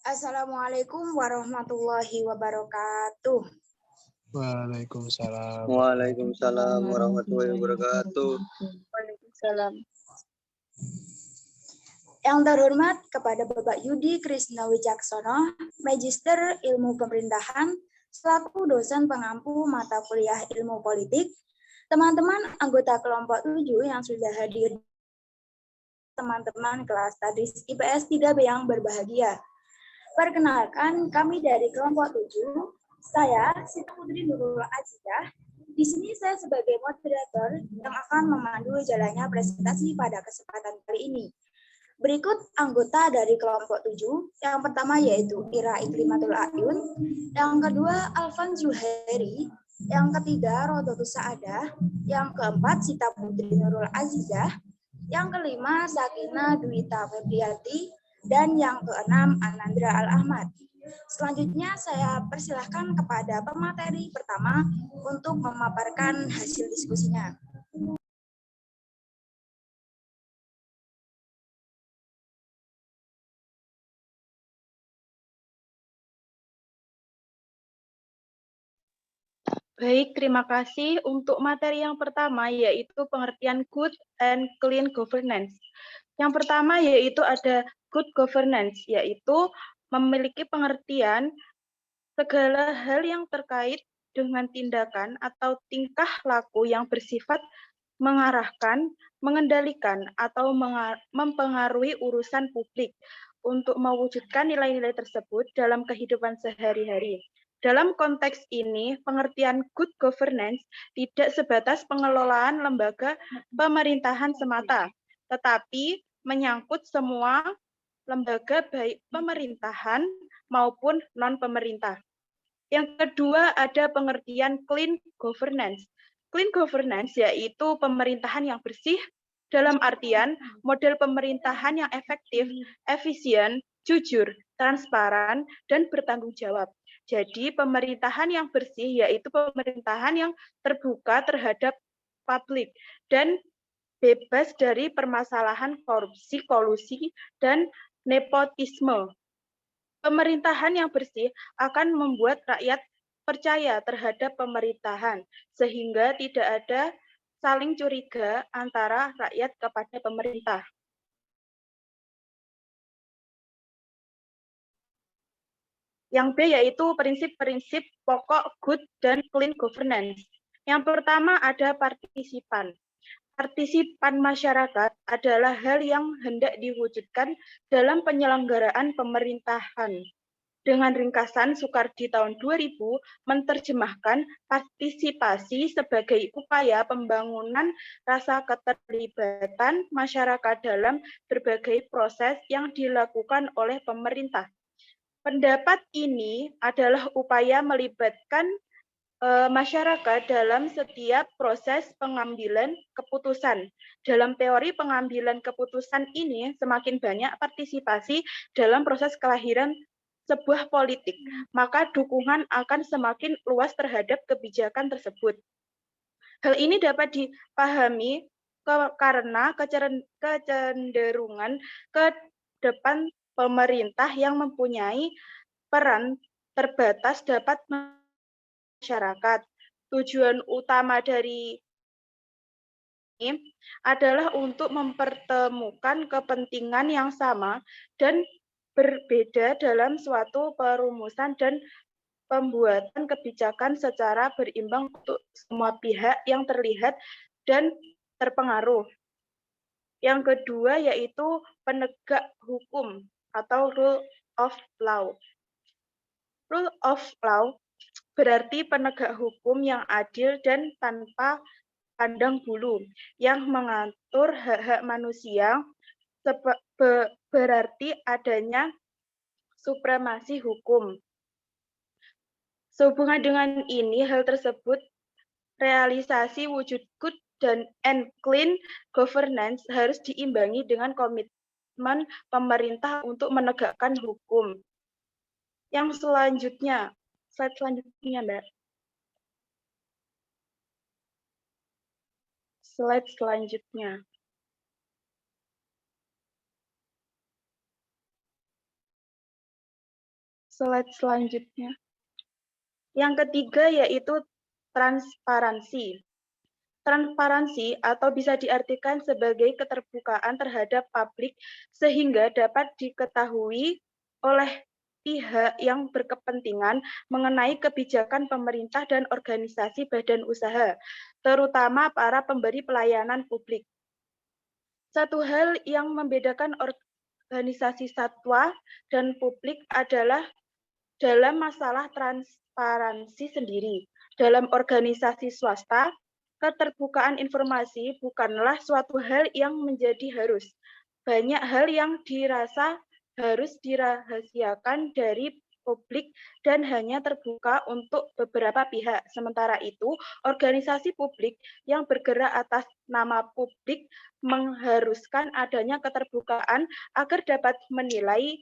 Assalamualaikum warahmatullahi wabarakatuh. Waalaikumsalam. Waalaikumsalam warahmatullahi wabarakatuh. Waalaikumsalam. Yang terhormat kepada Bapak Yudi Krisna Wicaksono, Magister Ilmu Pemerintahan, selaku dosen pengampu mata kuliah Ilmu Politik, teman-teman anggota kelompok 7 yang sudah hadir, teman-teman kelas Tadris IPS 3B yang berbahagia. Perkenalkan, kami dari kelompok 7, saya Sita Putri Nurul Azidah. Di sini saya sebagai moderator yang akan memandu jalannya presentasi pada kesempatan kali ini. Berikut anggota dari kelompok 7, yang pertama yaitu Ira Iklimatul Ayun, yang kedua Alvan Zuhairi, yang ketiga Rodotus Saadah, yang keempat Sita Putri Nurul Azizah, yang kelima Sakina Dwita Febriati, dan yang keenam Anandra Al-Ahmad. Selanjutnya saya persilahkan kepada pemateri pertama untuk memaparkan hasil diskusinya. Baik, terima kasih. Untuk materi yang pertama yaitu pengertian good and clean governance. Yang pertama yaitu ada good governance, yaitu memiliki pengertian segala hal yang terkait dengan tindakan atau tingkah laku yang bersifat mengarahkan, mengendalikan, atau mempengaruhi urusan publik untuk mewujudkan nilai-nilai tersebut dalam kehidupan sehari-hari. Dalam konteks ini, pengertian good governance tidak sebatas pengelolaan lembaga pemerintahan semata, tetapi menyangkut semua lembaga baik pemerintahan maupun non-pemerintah. Yang kedua ada pengertian clean governance. Clean governance yaitu pemerintahan yang bersih dalam artian model pemerintahan yang efektif, efisien, jujur, transparan, dan bertanggung jawab. Jadi pemerintahan yang bersih yaitu pemerintahan yang terbuka terhadap publik dan bebas dari permasalahan korupsi, kolusi, dan nepotisme. Pemerintahan yang bersih akan membuat rakyat percaya terhadap pemerintahan, sehingga tidak ada saling curiga antara rakyat kepada pemerintah. Yang B yaitu prinsip-prinsip pokok good dan clean governance. Yang pertama ada partisipan. Partisipan masyarakat adalah hal yang hendak diwujudkan dalam penyelenggaraan pemerintahan. Dengan ringkasan, Soekardi tahun 2000 menerjemahkan partisipasi sebagai upaya pembangunan rasa keterlibatan masyarakat dalam berbagai proses yang dilakukan oleh pemerintah. Pendapat ini adalah upaya melibatkan masyarakat dalam setiap proses pengambilan keputusan. Dalam teori pengambilan keputusan ini, semakin banyak partisipasi dalam proses kelahiran sebuah politik, maka dukungan akan semakin luas terhadap kebijakan tersebut. Hal ini dapat dipahami karena kecenderungan ke depan pemerintah yang mempunyai peran terbatas dapat masyarakat. Tujuan utama dari ini adalah untuk mempertemukan kepentingan yang sama dan berbeda dalam suatu perumusan dan pembuatan kebijakan secara berimbang untuk semua pihak yang terlihat dan terpengaruh. Yang kedua yaitu penegak hukum atau rule of law. Rule of law berarti penegak hukum yang adil dan tanpa pandang bulu, yang mengatur hak-hak manusia, berarti adanya supremasi hukum. Sehubungan dengan ini, hal tersebut, realisasi wujud good and clean governance harus diimbangi dengan komitmen pemerintah untuk menegakkan hukum. Yang selanjutnya, slide selanjutnya, Mbak. Slide selanjutnya. slide selanjutnya. Yang ketiga yaitu transparansi. Transparansi atau bisa diartikan sebagai keterbukaan terhadap publik sehingga dapat diketahui oleh pihak yang berkepentingan mengenai kebijakan pemerintah dan organisasi badan usaha, terutama para pemberi pelayanan publik. Satu hal yang membedakan organisasi satwa dan publik adalah dalam masalah transparansi sendiri. Dalam organisasi swasta, keterbukaan informasi bukanlah suatu hal yang menjadi harus. Banyak hal yang dirasa harus dirahasiakan dari publik dan hanya terbuka untuk beberapa pihak. Sementara itu, organisasi publik yang bergerak atas nama publik mengharuskan adanya keterbukaan agar dapat menilai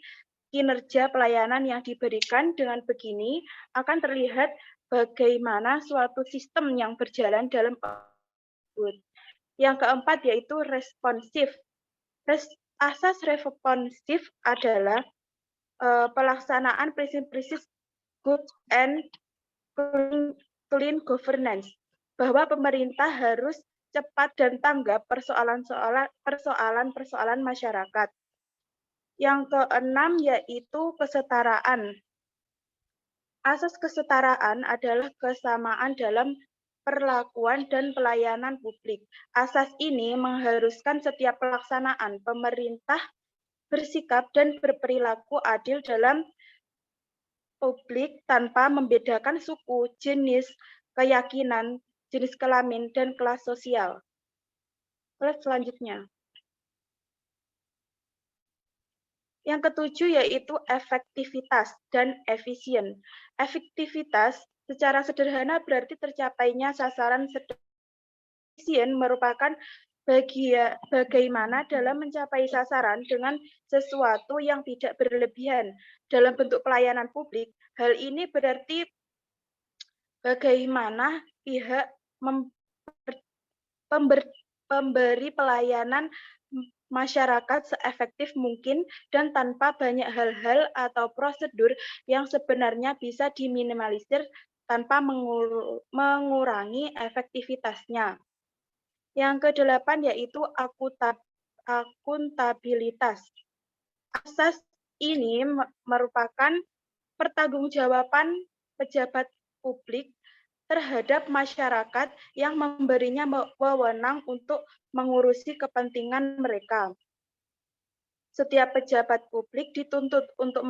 kinerja pelayanan yang diberikan. Dengan begini akan terlihat bagaimana suatu sistem yang berjalan dalam tersebut. Yang keempat yaitu responsif. Asas responsif adalah pelaksanaan prinsip-prinsip good and clean governance, bahwa pemerintah harus cepat dan tanggap persoalan-persoalan masyarakat. Yang keenam yaitu kesetaraan. Asas kesetaraan adalah kesamaan dalam perlakuan dan pelayanan publik. Asas ini mengharuskan setiap pelaksanaan pemerintah bersikap dan berperilaku adil dalam publik tanpa membedakan suku, jenis, keyakinan, jenis kelamin, dan kelas sosial. Slide selanjutnya. Yang ketujuh yaitu efektivitas dan efisien. Efektivitas secara sederhana berarti tercapainya sasaran. Efisien merupakan bagaimana dalam mencapai sasaran dengan sesuatu yang tidak berlebihan. Dalam bentuk pelayanan publik, hal ini berarti bagaimana pihak pemberi pelayanan masyarakat seefektif mungkin dan tanpa banyak hal-hal atau prosedur yang sebenarnya bisa diminimalisir tanpa mengurangi efektivitasnya. Yang kedelapan yaitu akuntabilitas. Asas ini merupakan pertanggungjawaban pejabat publik terhadap masyarakat yang memberinya wewenang untuk mengurusi kepentingan mereka. Setiap pejabat publik dituntut untuk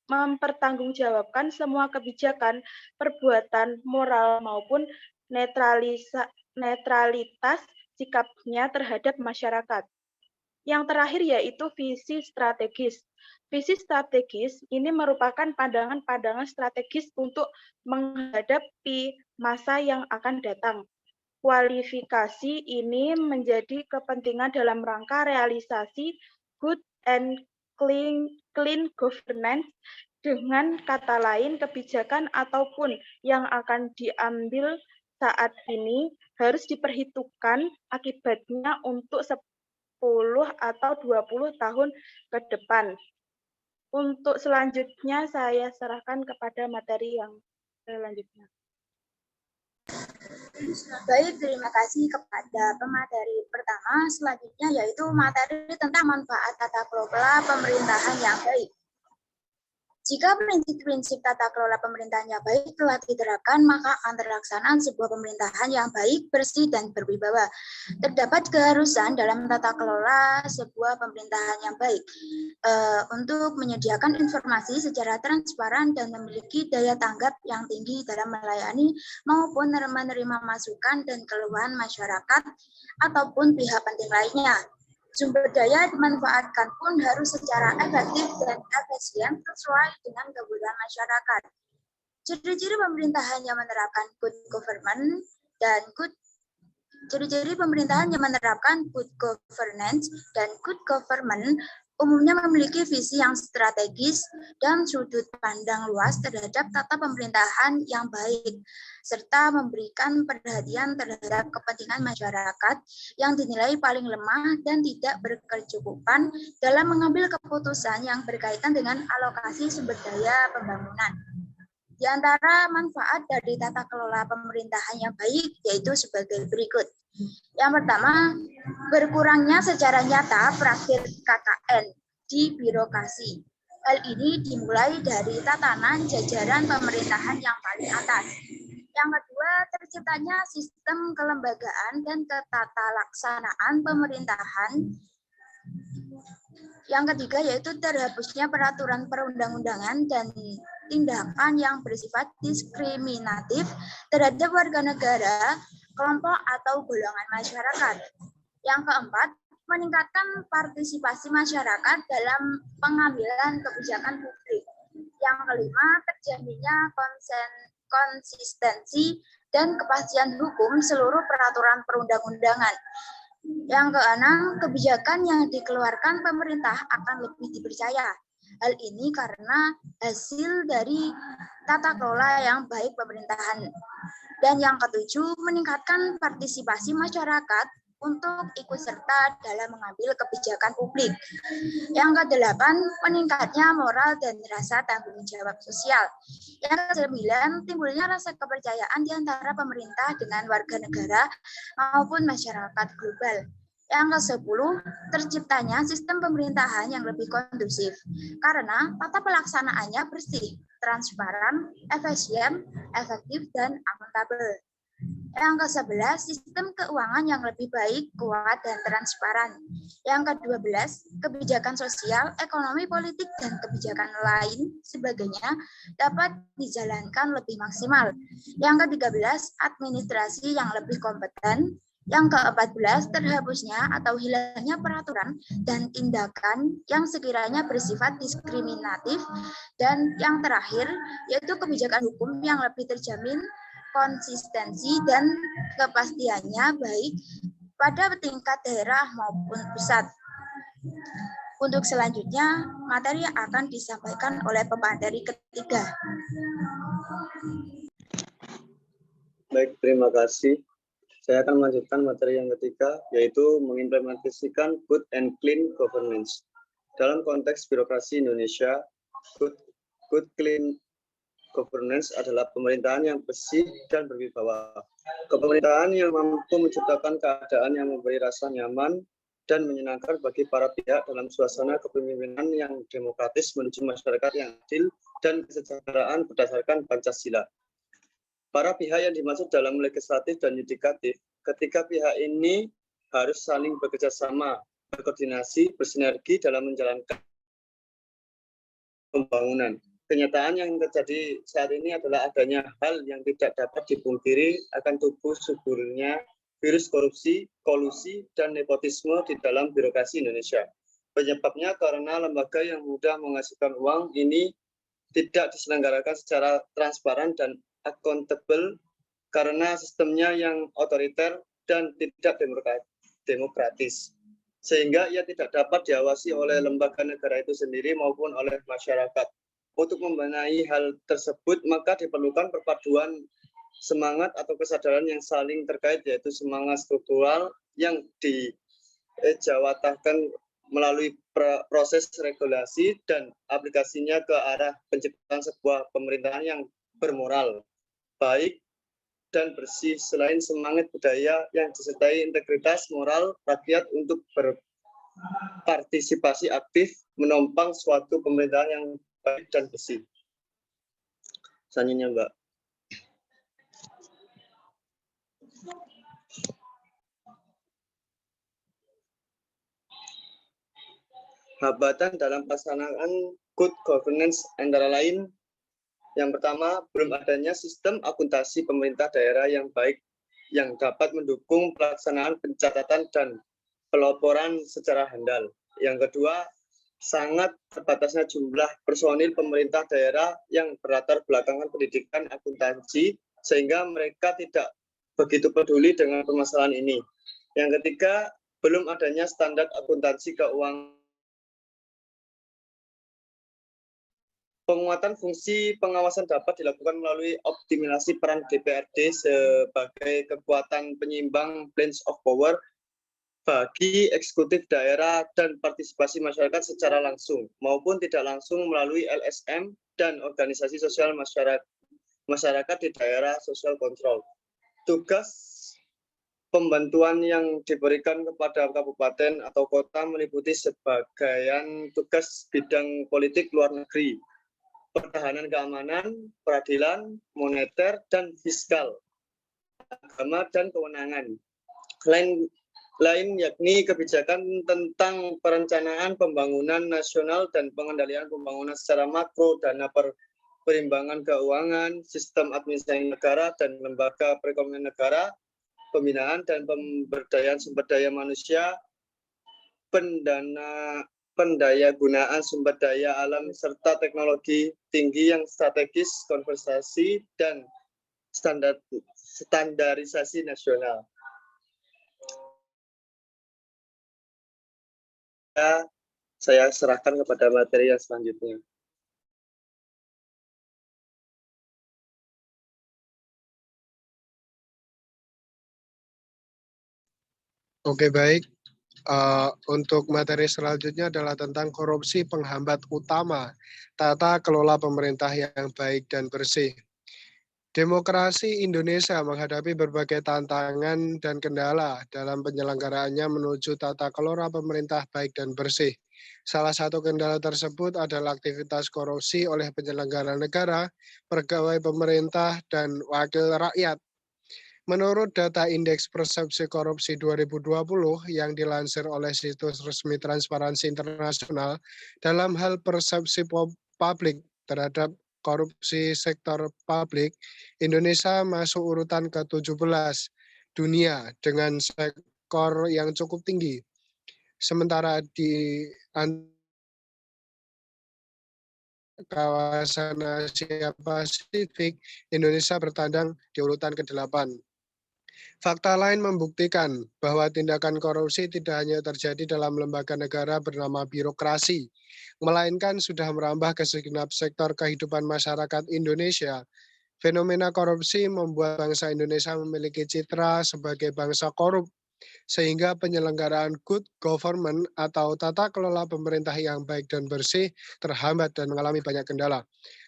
mempertanggungjawabkan semua kebijakan, perbuatan, moral maupun netralitas sikapnya terhadap masyarakat. Yang terakhir yaitu visi strategis. Visi strategis ini merupakan pandangan-pandangan strategis untuk menghadapi masa yang akan datang. Kualifikasi ini menjadi kepentingan dalam rangka realisasi good and clean governance. Dengan kata lain, kebijakan ataupun yang akan diambil saat ini harus diperhitungkan akibatnya untuk 10 atau 20 tahun ke depan. Untuk selanjutnya saya serahkan kepada materi yang selanjutnya. Baik, terima kasih kepada pemateri pertama. Selanjutnya yaitu materi tentang manfaat tata kelola pemerintahan yang baik. Jika prinsip-prinsip tata kelola pemerintahan yang baik telah diterapkan, maka akan terlaksana sebuah pemerintahan yang baik, bersih, dan berwibawa. Terdapat keharusan dalam tata kelola sebuah pemerintahan yang baik untuk menyediakan informasi secara transparan dan memiliki daya tanggap yang tinggi dalam melayani maupun menerima masukan dan keluhan masyarakat ataupun pihak penting lainnya. Sumber daya dimanfaatkan pun harus secara efektif dan efisien sesuai dengan kebutuhan masyarakat. Ciri-ciri pemerintahan yang menerapkan good government dan ciri-ciri pemerintahan yang menerapkan good governance dan good government umumnya memiliki visi yang strategis dan sudut pandang luas terhadap tata pemerintahan yang baik, serta memberikan perhatian terhadap kepentingan masyarakat yang dinilai paling lemah dan tidak berkecukupan dalam mengambil keputusan yang berkaitan dengan alokasi sumber daya pembangunan. Di antara manfaat dari tata kelola pemerintahan yang baik yaitu sebagai berikut. Yang pertama, berkurangnya secara nyata praktik KKN di birokrasi. Hal ini dimulai dari tatanan jajaran pemerintahan yang paling atas. Yang kedua, terciptanya sistem kelembagaan dan ketata laksanaan pemerintahan. Yang ketiga yaitu terhapusnya peraturan perundang-undangan dan tindakan yang bersifat diskriminatif terhadap warga negara, kelompok atau golongan masyarakat. Yang keempat, meningkatkan partisipasi masyarakat dalam pengambilan kebijakan publik. Yang kelima, terjaminnya konsistensi dan kepastian hukum seluruh peraturan perundang-undangan. Yang keenam, kebijakan yang dikeluarkan pemerintah akan lebih dipercaya. Hal ini karena hasil dari tata kelola yang baik pemerintahan. Dan yang ketujuh, meningkatkan partisipasi masyarakat untuk ikut serta dalam mengambil kebijakan publik. Yang kedelapan, meningkatnya moral dan rasa tanggung jawab sosial. Yang kesembilan, timbulnya rasa kepercayaan di antara pemerintah dengan warga negara maupun masyarakat global. Yang ke-10, terciptanya sistem pemerintahan yang lebih kondusif karena tata pelaksanaannya bersih, transparan, efisien, efektif, dan akuntabel. Yang ke-11, sistem keuangan yang lebih baik, kuat, dan transparan. Yang ke-12, kebijakan sosial, ekonomi, politik, dan kebijakan lain sebagainya dapat dijalankan lebih maksimal. Yang ke-13, administrasi yang lebih kompeten. Yang ke-14, terhapusnya atau hilangnya peraturan dan tindakan yang sekiranya bersifat diskriminatif. Dan yang terakhir, yaitu kebijakan hukum yang lebih terjamin, konsistensi dan kepastiannya baik pada tingkat daerah maupun pusat. Untuk selanjutnya, materi yang akan disampaikan oleh pemateri ketiga. Baik, terima kasih. Saya akan melanjutkan materi yang ketiga, yaitu mengimplementasikan good and clean governance. Dalam konteks birokrasi Indonesia, good clean governance adalah pemerintahan yang bersih dan berwibawa. Kepemerintahan yang mampu menciptakan keadaan yang memberi rasa nyaman dan menyenangkan bagi para pihak dalam suasana kepemimpinan yang demokratis menuju masyarakat yang adil dan kesejahteraan berdasarkan Pancasila. Para pihak yang dimaksud dalam legislatif dan yudikatif, ketika pihak ini harus saling bekerja sama, berkoordinasi, bersinergi dalam menjalankan pembangunan. Kenyataan yang terjadi saat ini adalah adanya hal yang tidak dapat dipungkiri akan tumbuh suburnya virus korupsi, kolusi, dan nepotisme di dalam birokrasi Indonesia. Penyebabnya karena lembaga yang mudah menghasilkan uang ini tidak diselenggarakan secara transparan dan akuntabel karena sistemnya yang otoriter dan tidak demokratis. Sehingga ia tidak dapat diawasi oleh lembaga negara itu sendiri maupun oleh masyarakat. Untuk membenahi hal tersebut, maka diperlukan perpaduan semangat atau kesadaran yang saling terkait, yaitu semangat struktural yang dijawatahkan melalui proses regulasi dan aplikasinya ke arah penciptaan sebuah pemerintahan yang bermoral, baik, dan bersih, selain semangat budaya yang disertai integritas moral rakyat untuk berpartisipasi aktif menopang suatu pemerintahan yang baik dan bersih. Selanjutnya, Mbak. Hambatan dalam pelaksanaan good governance antara lain, yang pertama, belum adanya sistem akuntansi pemerintah daerah yang baik yang dapat mendukung pelaksanaan pencatatan dan pelaporan secara handal. Yang kedua, sangat terbatasnya jumlah personil pemerintah daerah yang berlatar belakangan pendidikan akuntansi sehingga mereka tidak begitu peduli dengan permasalahan ini. Yang ketiga, belum adanya standar akuntansi keuangan Penguatan fungsi pengawasan dapat dilakukan melalui optimalisasi peran DPRD sebagai kekuatan penyeimbang balance of power bagi eksekutif daerah dan partisipasi masyarakat secara langsung maupun tidak langsung melalui LSM dan organisasi sosial masyarakat di daerah social control. Tugas pembantuan yang diberikan kepada kabupaten atau kota meliputi sebagian tugas bidang politik luar negeri, pertahanan keamanan, peradilan, moneter, dan fiskal, agama, dan kewenangan. Lain yakni kebijakan tentang perencanaan pembangunan nasional dan pengendalian pembangunan secara makro, dana perimbangan keuangan, sistem administrasi negara dan lembaga perekonomian negara, pembinaan dan pemberdayaan sumber daya manusia, pendaya gunaan sumber daya alam serta teknologi tinggi yang strategis, konservasi, dan standarisasi nasional. Saya serahkan kepada materi yang selanjutnya. Oke, baik. Untuk materi selanjutnya adalah tentang korupsi penghambat utama tata kelola pemerintah yang baik dan bersih. Demokrasi Indonesia menghadapi berbagai tantangan dan kendala dalam penyelenggaraannya menuju tata kelola pemerintah baik dan bersih. Salah satu kendala tersebut adalah aktivitas korupsi oleh penyelenggara negara, pegawai pemerintah, dan wakil rakyat. Menurut data Indeks Persepsi Korupsi 2020 yang dilansir oleh situs resmi Transparansi Internasional, dalam hal persepsi publik terhadap korupsi sektor publik, Indonesia masuk urutan ke-17 dunia dengan skor yang cukup tinggi. Sementara di kawasan Asia Pasifik, Indonesia bertandang di urutan ke-8. Fakta lain membuktikan bahwa tindakan korupsi tidak hanya terjadi dalam lembaga negara bernama birokrasi, melainkan sudah merambah ke segenap sektor kehidupan masyarakat Indonesia. Fenomena korupsi membuat bangsa Indonesia memiliki citra sebagai bangsa korup, sehingga penyelenggaraan good government atau tata kelola pemerintah yang baik dan bersih terhambat dan mengalami banyak kendala.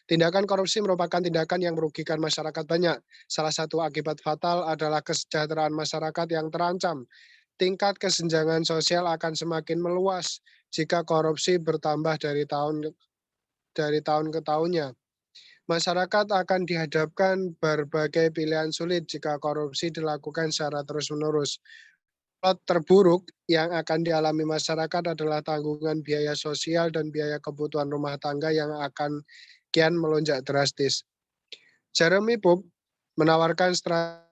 Tindakan korupsi merupakan tindakan yang merugikan masyarakat banyak. Salah satu akibat fatal adalah kesejahteraan masyarakat yang terancam. Tingkat kesenjangan sosial akan semakin meluas jika korupsi bertambah dari tahun ke tahunnya. Masyarakat akan dihadapkan berbagai pilihan sulit jika korupsi dilakukan secara terus-menerus. Plot terburuk yang akan dialami masyarakat adalah tanggungan biaya sosial dan biaya kebutuhan rumah tangga yang akan kian melonjak drastis. Jeremy Pope menawarkan strategi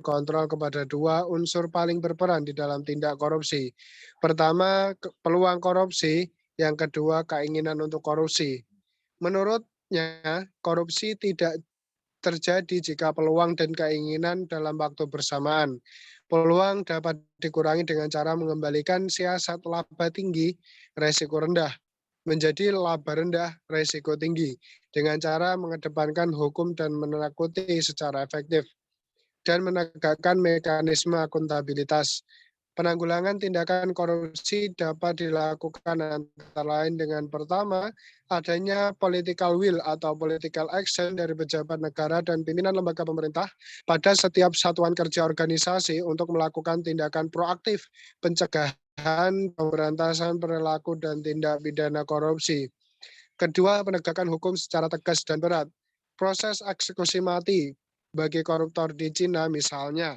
kontrol kepada dua unsur paling berperan di dalam tindak korupsi. Pertama, peluang korupsi, yang kedua, keinginan untuk korupsi. Menurutnya, korupsi tidak terjadi jika peluang dan keinginan dalam waktu bersamaan. Peluang dapat dikurangi dengan cara mengembalikan siasat laba tinggi, resiko rendah, menjadi laba rendah, resiko tinggi, dengan cara mengedepankan hukum dan menakuti secara efektif, dan menegakkan mekanisme akuntabilitas. Penanggulangan tindakan korupsi dapat dilakukan antara lain dengan pertama, adanya political will atau political action dari pejabat negara dan pimpinan lembaga pemerintah pada setiap satuan kerja organisasi untuk melakukan tindakan proaktif pencegahan, pemberantasan perilaku dan tindak pidana korupsi. Kedua, penegakan hukum secara tegas dan berat. Proses eksekusi mati bagi koruptor di Cina misalnya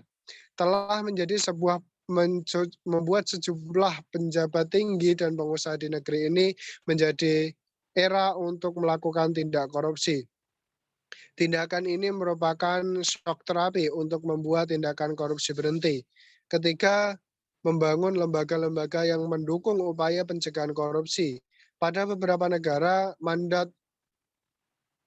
telah menjadi sebuah membuat sejumlah penjabat tinggi dan pengusaha di negeri ini menjadi era untuk melakukan tindak korupsi. Tindakan ini merupakan shock terapi untuk membuat tindakan korupsi berhenti. Ketiga, membangun lembaga-lembaga yang mendukung upaya pencegahan korupsi. Pada beberapa negara, mandat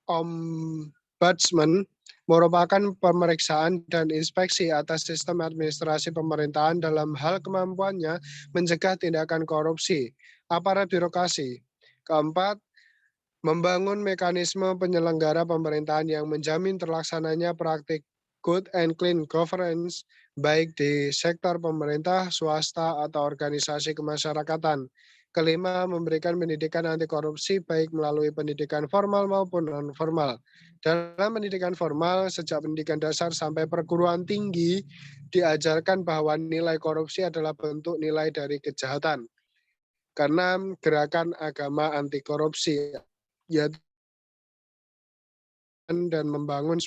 Ombudsman merupakan pemeriksaan dan inspeksi atas sistem administrasi pemerintahan dalam hal kemampuannya mencegah tindakan korupsi. Aparat birokrasi Keempat, membangun mekanisme penyelenggara pemerintahan yang menjamin terlaksananya praktik good and clean governance baik di sektor pemerintah, swasta, atau organisasi kemasyarakatan. Kelima, memberikan pendidikan anti korupsi baik melalui pendidikan formal maupun non-formal. Dalam pendidikan formal, sejak pendidikan dasar sampai perguruan tinggi, diajarkan bahwa nilai korupsi adalah bentuk nilai dari kejahatan. Keenam, gerakan agama anti korupsi, yaitu dan membangun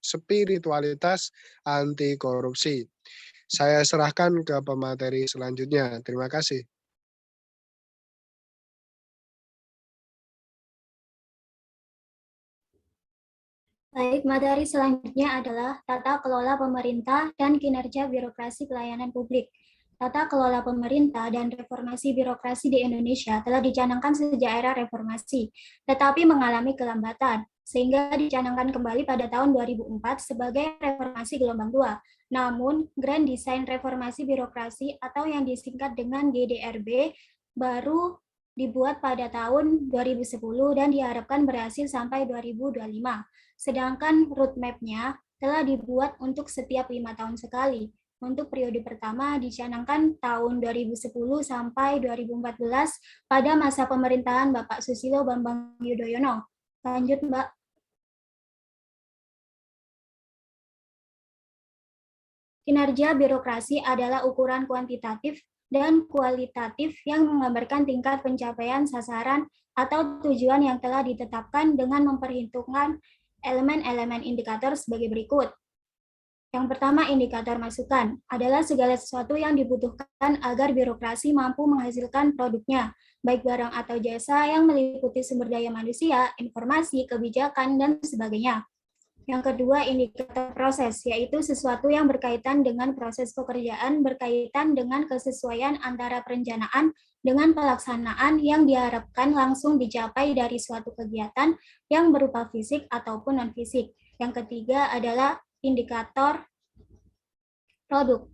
spiritualitas anti korupsi. Saya serahkan ke pemateri selanjutnya. Terima kasih. Baik, materi selanjutnya adalah tata kelola pemerintah dan kinerja birokrasi pelayanan publik. Tata kelola pemerintah dan reformasi birokrasi di Indonesia telah dicanangkan sejak era reformasi, tetapi mengalami kelambatan, sehingga dicanangkan kembali pada tahun 2004 sebagai reformasi gelombang 2. Namun, Grand Design Reformasi Birokrasi atau yang disingkat dengan GDRB baru dibuat pada tahun 2010 dan diharapkan berhasil sampai 2025. Sedangkan roadmap-nya telah dibuat untuk setiap 5 tahun sekali. Untuk periode pertama dicanangkan tahun 2010 sampai 2014 pada masa pemerintahan Bapak Susilo Bambang Yudhoyono. Lanjut, Mbak. Kinerja birokrasi adalah ukuran kuantitatif dan kualitatif yang menggambarkan tingkat pencapaian sasaran atau tujuan yang telah ditetapkan dengan memperhitungkan elemen-elemen indikator sebagai berikut. Yang pertama, indikator masukan adalah segala sesuatu yang dibutuhkan agar birokrasi mampu menghasilkan produknya, baik barang atau jasa yang meliputi sumber daya manusia, informasi, kebijakan, dan sebagainya. Yang kedua, indikator proses, yaitu sesuatu yang berkaitan dengan proses pekerjaan, berkaitan dengan kesesuaian antara perencanaan dengan pelaksanaan yang diharapkan langsung dicapai dari suatu kegiatan yang berupa fisik ataupun non-fisik. Yang ketiga adalah indikator produk,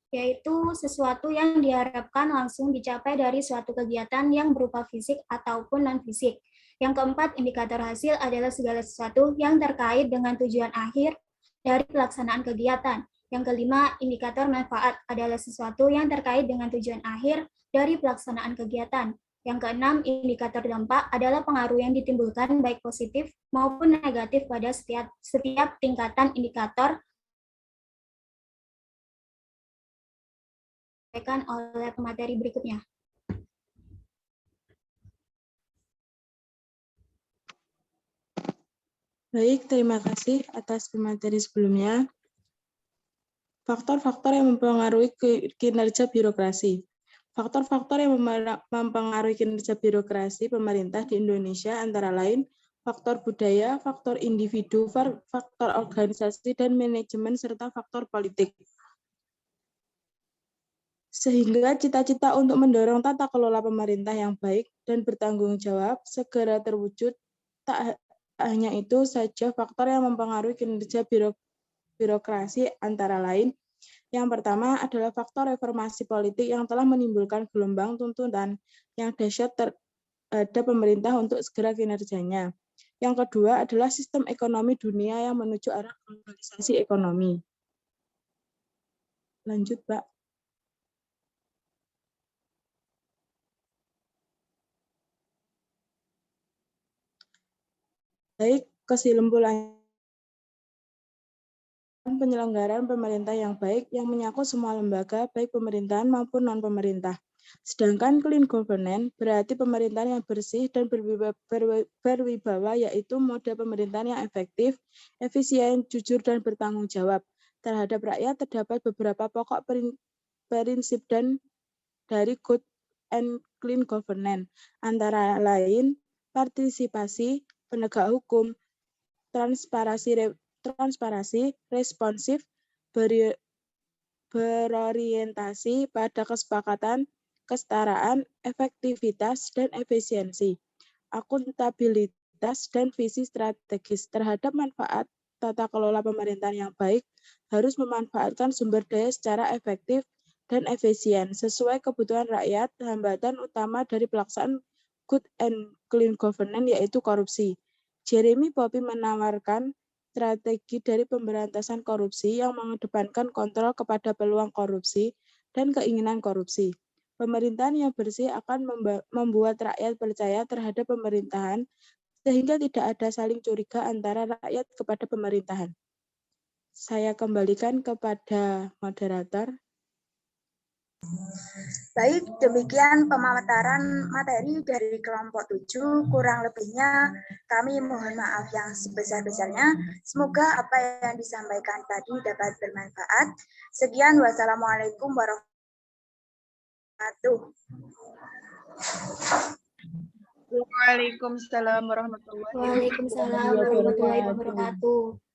yaitu sesuatu yang diharapkan langsung dicapai dari suatu kegiatan yang berupa fisik ataupun non-fisik. Yang keempat, indikator hasil adalah segala sesuatu yang terkait dengan tujuan akhir dari pelaksanaan kegiatan. Yang kelima, indikator manfaat adalah sesuatu yang terkait dengan tujuan akhir dari pelaksanaan kegiatan. Yang keenam, indikator dampak adalah pengaruh yang ditimbulkan baik positif maupun negatif pada setiap tingkatan indikator oleh pemateri berikutnya. Baik, terima kasih atas pemateri sebelumnya. Faktor-faktor yang mempengaruhi kinerja birokrasi. Faktor-faktor yang mempengaruhi kinerja birokrasi pemerintah di Indonesia antara lain faktor budaya, faktor individu, faktor organisasi dan manajemen, serta faktor politik. Sehingga cita-cita untuk mendorong tata kelola pemerintah yang baik dan bertanggung jawab segera terwujud. Tak hanya itu saja, faktor yang mempengaruhi kinerja birokrasi antara lain. Yang pertama adalah faktor reformasi politik yang telah menimbulkan gelombang tuntutan yang dahsyat terhadap pemerintah untuk segera kinerjanya. Yang kedua adalah sistem ekonomi dunia yang menuju arah globalisasi ekonomi. Lanjut, Pak. Baik, kesimpulan penyelenggaraan pemerintah yang baik yang menyangkut semua lembaga, baik pemerintahan maupun non-pemerintah. Sedangkan clean governance berarti pemerintahan yang bersih dan berwibawa, yaitu mode pemerintahan yang efektif, efisien, jujur, dan bertanggung jawab terhadap rakyat. Terdapat beberapa pokok prinsip dan dari good and clean governance, antara lain partisipasi, penegak hukum, transparansi, responsif, berorientasi pada kesepakatan, kesetaraan, efektivitas, dan efisiensi, akuntabilitas, dan visi strategis. Terhadap manfaat tata kelola pemerintahan yang baik harus memanfaatkan sumber daya secara efektif dan efisien sesuai kebutuhan rakyat. Hambatan utama dari pelaksanaan good and clean governance, yaitu korupsi. Jeremy Poppy menawarkan strategi dari pemberantasan korupsi yang mengedepankan kontrol kepada peluang korupsi dan keinginan korupsi. Pemerintahan yang bersih akan membuat rakyat percaya terhadap pemerintahan sehingga tidak ada saling curiga antara rakyat kepada pemerintahan. Saya kembalikan kepada moderator. Baik, demikian pemaparan materi dari kelompok 7. Kurang lebihnya kami mohon maaf yang sebesar-besarnya. Semoga apa yang disampaikan tadi dapat bermanfaat. Sekian, wassalamualaikum warahmatullahi wabarakatuh. Waalaikumsalam warahmatullahi wabarakatuh. Waalaikumsalam warahmatullahi wabarakatuh.